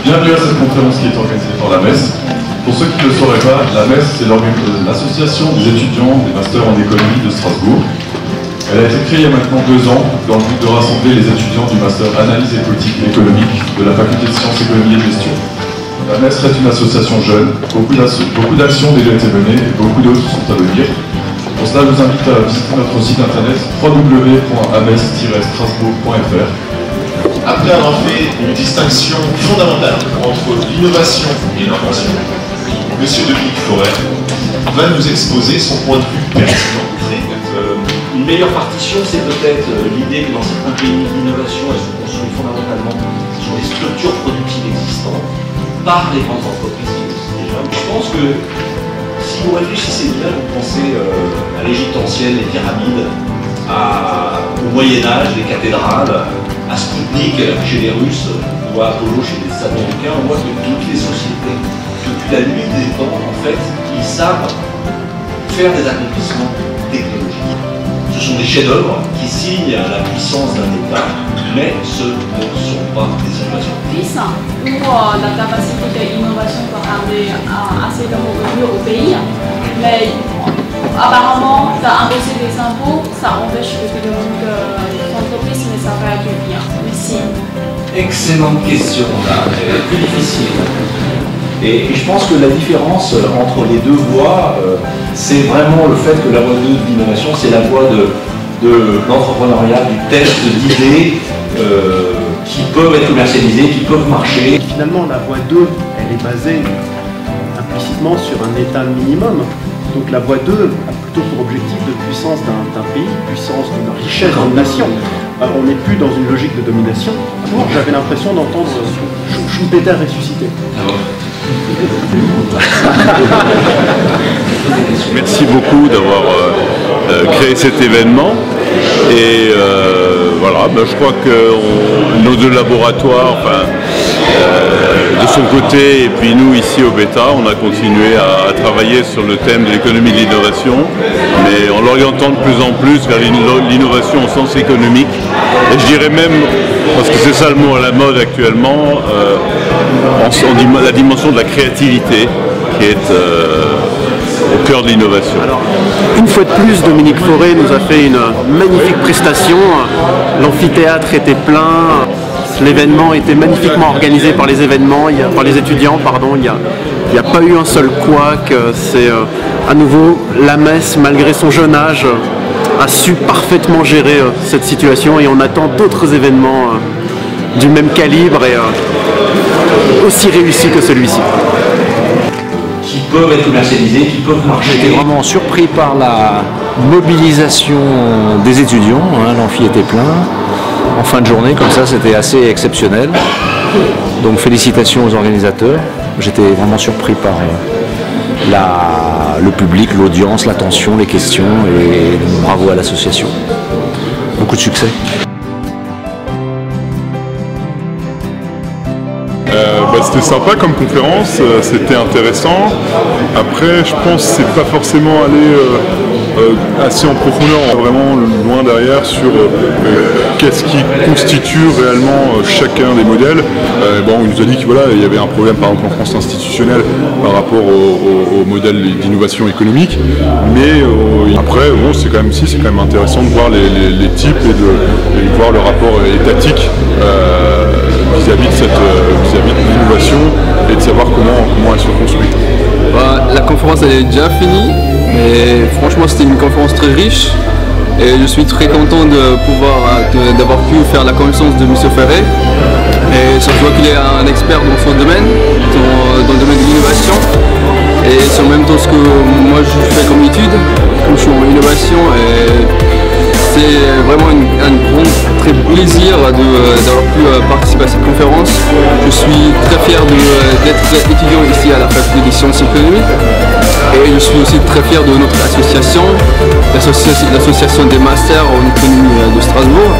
Bienvenue à cette conférence qui est organisée par la MES. Pour ceux qui ne le sauraient pas, la MES c'est l'association des étudiants des masters en économie de Strasbourg. Elle a été créée il y a maintenant 2 ans dans le but de rassembler les étudiants du master analyse et politique économique de la faculté de sciences, économie et gestion. La MES reste une association jeune, beaucoup d'actions déjà été menées et beaucoup d'autres sont à venir. Pour cela, je vous invite à visiter notre site internet www.ames-strasbourg.fr. Après avoir fait une distinction fondamentale entre l'innovation et l'invention, M. Dominique Forêt va nous exposer son point de vue pertinent. Une meilleure partition, c'est peut-être l'idée que dans certains pays, l'innovation se construit fondamentalement sur les structures productives existantes par les grandes entreprises. Déjà, je pense que si vous réfléchissez bien, vous pensez à l'Égypte ancienne, les pyramides, au Moyen-Âge, les cathédrales, à Spoutnik chez les Russes ou à Apollo chez les Américains, on voit que toutes les sociétés, depuis la nuit des temps, en fait, ils savent faire des accomplissements technologiques. Ce sont des chefs-d'œuvre qui signent la puissance d'un État, mais ce ne sont pas des innovations. Où la capacité d'innovation peut amener assez de revenus au pays, mais apparemment, imposer des impôts, ça empêche le développement de l'entreprise, mais ça va être bien. Merci. Excellente question, là, elle est plus difficile. Et je pense que la différence entre les deux voies, c'est vraiment le fait que la voie 2 de l'innovation, c'est la voie de l'entrepreneuriat, du test d'idées qui peuvent être commercialisées, qui peuvent marcher. Finalement, la voie 2, elle est basée implicitement sur un état minimum. Donc la voie 2 a plutôt pour objectif de puissance d'un pays, puissance d'une richesse d'une nation. On n'est plus dans une logique de domination. J'avais l'impression d'entendre Schumpeter ressusciter. Merci beaucoup d'avoir créé cet événement. Et voilà, je crois que nos 2 laboratoires, de son côté, et puis nous ici au Bêta, on a continué à travailler sur le thème de l'économie de l'innovation, mais en l'orientant de plus en plus vers l'innovation au sens économique. Et je dirais même, parce que c'est ça le mot à la mode actuellement, la dimension de la créativité qui est au cœur de l'innovation. Alors, une fois de plus, Dominique Forêt nous a fait une magnifique prestation. L'amphithéâtre était plein. L'événement était magnifiquement organisé par les étudiants. Il n'y a pas eu un seul couac. C'est à nouveau la MES, malgré son jeune âge, a su parfaitement gérer cette situation et on attend d'autres événements du même calibre et aussi réussis que celui-ci. Qui peuvent être commercialisés, qui peuvent marcher. J'étais vraiment surpris par la mobilisation des étudiants, l'amphi était plein. En fin de journée, comme ça, c'était assez exceptionnel. Donc félicitations aux organisateurs. J'étais vraiment surpris par le public, l'audience, l'attention, les questions et bravo à l'association. Beaucoup de succès. C'était sympa comme conférence, c'était intéressant. Après, je pense que c'est pas forcément aller assez en profondeur, vraiment loin derrière sur qu'est-ce qui constitue réellement chacun des modèles. Il nous a dit qu'il y avait un problème par exemple en France institutionnel par rapport au modèle d'innovation économique, mais après c'est quand même intéressant de voir les types et de voir le rapport étatique vis-à-vis de l'innovation et de savoir comment elle se construit. La conférence elle est déjà finie, mais franchement c'était une conférence très riche et je suis très content d'avoir pu faire la connaissance de M. Ferret. Et ça se voit qu'il est un expert dans son domaine, dans le domaine de l'innovation. Et c'est en même temps ce que moi je fais comme étude, comme je suis en innovation. C'est vraiment un grand très plaisir d'avoir pu participer à cette conférence. Je suis très fier d'être étudiant ici à la faculté des sciences économiques et je suis aussi très fier de notre association, l'association des masters en économie de Strasbourg.